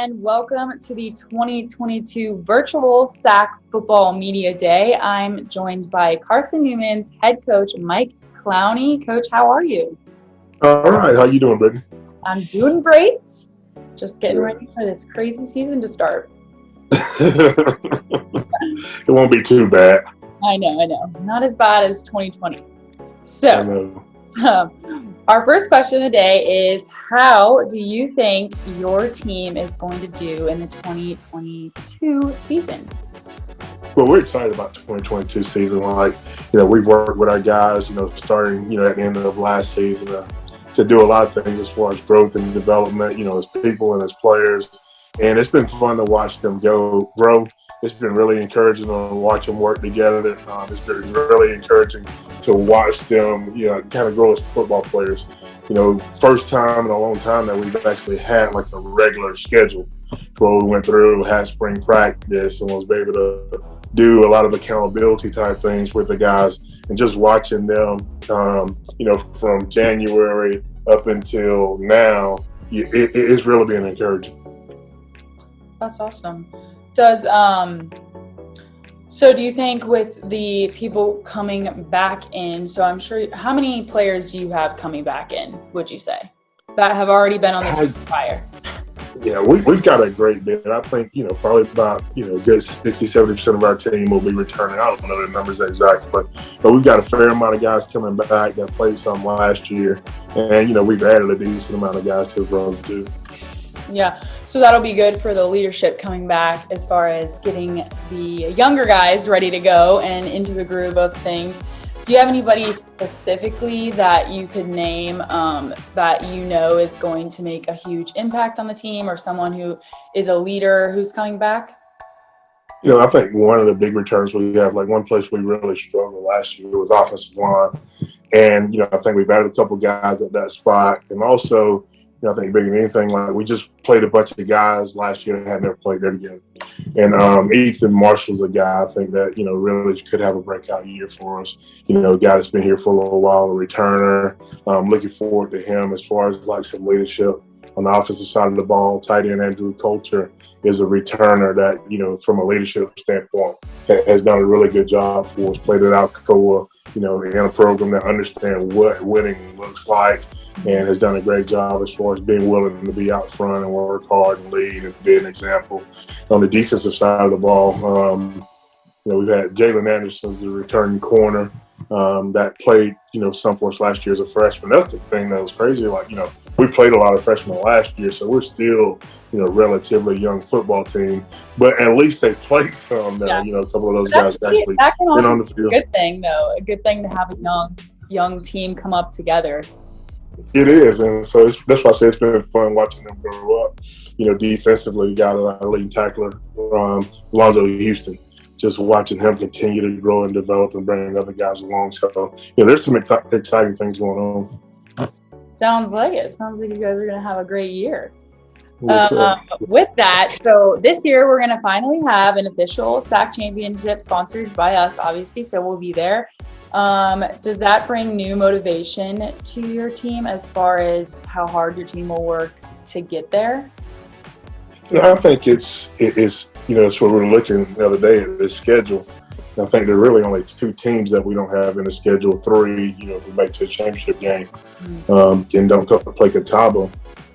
and welcome to the 2022 virtual SAC Football Media Day. I'm joined by Carson-Newman's head coach, Mike Clowney. Coach, how are you? All right. How you doing, Brittany? I'm doing great. Just getting ready for this crazy season to start. It won't be too bad. I know. Not as bad as 2020. So, our first question of the day is, how do you think your team is going to do in the 2022 season? Well, we're excited about the 2022 season. We've worked with our guys, starting, at the end of last season to do a lot of things as far as growth and development, as people and as players. And it's been fun to watch them grow. It's been really encouraging to watch them work together. It's been really encouraging to watch them, kind of grow as football players. First time in a long time that we've actually had like a regular schedule where we went through, had spring practice, and was able to do a lot of accountability type things with the guys, and just watching them, from January up until now, it's really been encouraging. That's awesome. So do you think with the people coming back in, so I'm sure, how many players do you have coming back in, would you say, that have already been on the team prior? Yeah, we've got a great bit. I think, probably about, good 60-70% of our team will be returning. I don't know the numbers exactly, but we've got a fair amount of guys coming back that played some last year. And, we've added a decent amount of guys to the road too. Yeah, so that'll be good for the leadership coming back as far as getting the younger guys ready to go and into the groove of things. Do you have anybody specifically that you could name that is going to make a huge impact on the team, or someone who is a leader who's coming back? I think one of the big returns we have, like one place we really struggled last year was offensive line. And, I think we've added a couple guys at that spot. And also, I think bigger than anything, like we just played a bunch of guys last year that had never played there together. And Ethan Marshall's a guy I think that, really could have a breakout year for us. A guy that's been here for a little while, a returner. Looking forward to him as far as like some leadership on the offensive side of the ball. Tight end Andrew Coulter is a returner that, from a leadership standpoint, has done a really good job for us. Played at Alcoa, in a program that understands what winning looks like, and has done a great job as far as being willing to be out front and work hard and lead and be an example. On the defensive side of the ball, we've had Jalen Anderson as the returning corner that played, some for us last year as a freshman. That's the thing that was crazy. We played a lot of freshmen last year, so we're still, relatively young football team. But at least they played some now. Yeah. A couple of those guys actually been on the field. Good thing, though. A good thing to have a young team come up together. It is, and so that's why I say it's been fun watching them grow up. Defensively, we got a leading tackler, Lonzo Houston. Just watching him continue to grow and develop and bring other guys along. So, there's some exciting things going on. Sounds like it. Sounds like you guys are going to have a great year. With that, so this year we're going to finally have an official SAC championship sponsored by us, obviously, so we'll be there. Does that bring new motivation to your team as far as how hard your team will work to get there? I think it's it's what we were looking the other day at this schedule. I think there are really only two teams that we don't have in the schedule. Three, who make to the championship game, and don't play Catawba.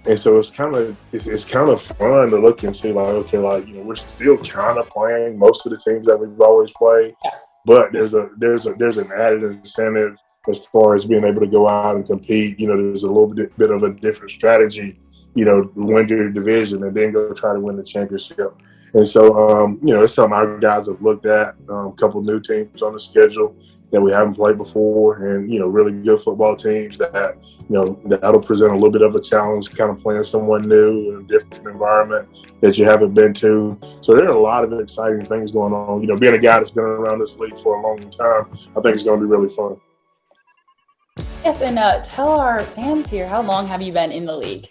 And so it's kind of fun to look and see we're still kind of playing most of the teams that we've always played, but there's an added incentive as far as being able to go out and compete. There's a little bit of a different strategy, win your division and then go try to win the championship. And so, it's something our guys have looked at. A couple of new teams on the schedule that we haven't played before, and, really good football teams that, that'll present a little bit of a challenge, kind of playing someone new in a different environment that you haven't been to. So there are a lot of exciting things going on. Being a guy that's been around this league for a long time, I think it's going to be really fun. Yes, and tell our fans here, how long have you been in the league?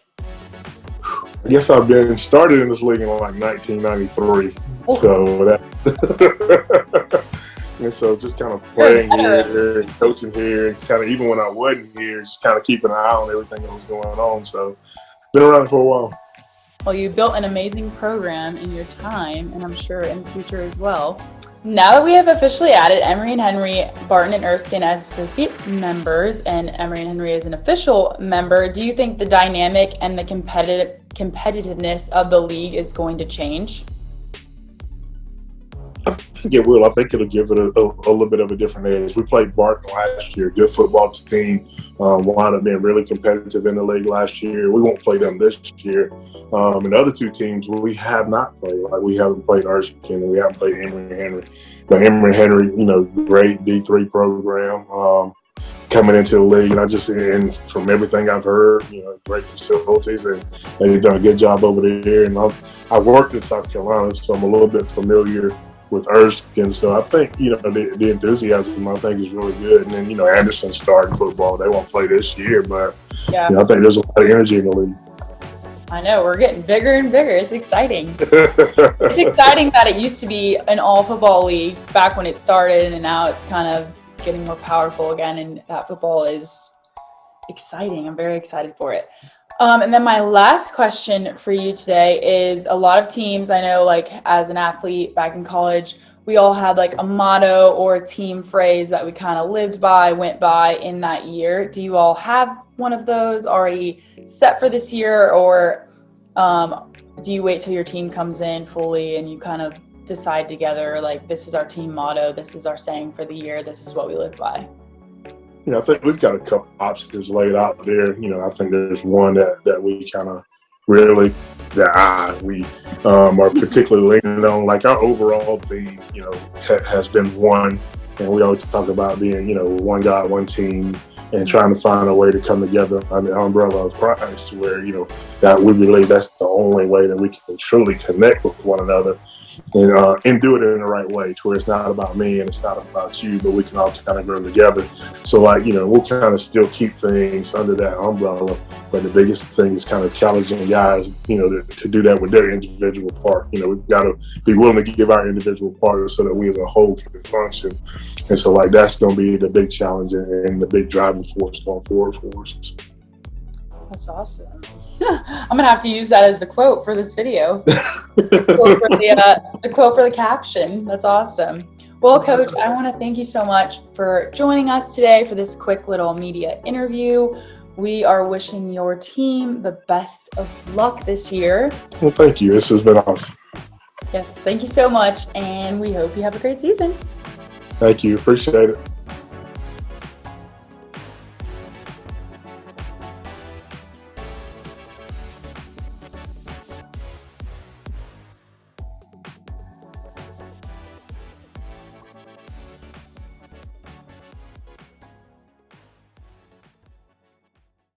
I guess I've been started in this league in like 1993. Oh. So that and so just kind of playing here and coaching here, and kind of even when I wasn't here, just kind of keeping an eye on everything that was going on. So been around for a while. Well, you built an amazing program in your time, and I'm sure in the future as well. Now that we have officially added Emory and Henry, Barton and Erskine as associate members, and Emory and Henry as an official member, do you think the dynamic and the competitiveness of the league is going to change? I think it will. I think it'll give it a little bit of a different edge. We played Barton last year, good football team, wound up being really competitive in the league last year. We won't play them this year. And the other two teams we have not played. Like we haven't played Erskine and we haven't played Emory and Henry. But Emory and Henry, great D3 program. Coming into the league, and from everything I've heard, great facilities, and they've done a good job over there. And I've worked in South Carolina, so I'm a little bit familiar with Erskine. So I think, the enthusiasm, I think, is really good. And then, Anderson's starting football. They won't play this year, but I think there's a lot of energy in the league. I know, we're getting bigger and bigger. It's exciting. It's exciting that it used to be an all football league back when it started, and now it's kind of getting more powerful again, and that football is exciting. I'm very excited for it. And then my last question for you today is, a lot of teams, I know, like as an athlete back in college, we all had like a motto or a team phrase that we kind of lived by, went by in that year. Do you all have one of those already set for this year, or do you wait till your team comes in fully and you kind of decide together, like, this is our team motto, this is our saying for the year, this is what we live by? I think we've got a couple options laid out there. I think there's one that we kind of really, we are particularly leaning on. Like our overall theme, has been one, and we always talk about being, one God, one team, and trying to find a way to come together under the umbrella of Christ, where, that we believe that's the only way that we can truly connect with one another. And do it in the right way, to where it's not about me and it's not about you, but we can all kind of grow together. So, we'll kind of still keep things under that umbrella, but the biggest thing is kind of challenging guys, to do that with their individual part. We've got to be willing to give our individual part so that we as a whole can function. And so, that's going to be the big challenge and the big driving force going forward for us. That's awesome. I'm going to have to use that as the quote for this video. The quote for the caption. That's awesome. Well, Coach, I want to thank you so much for joining us today for this quick little media interview. We are wishing your team the best of luck this year. Well, thank you. This has been awesome. Yes, thank you so much, and we hope you have a great season. Thank you. Appreciate it.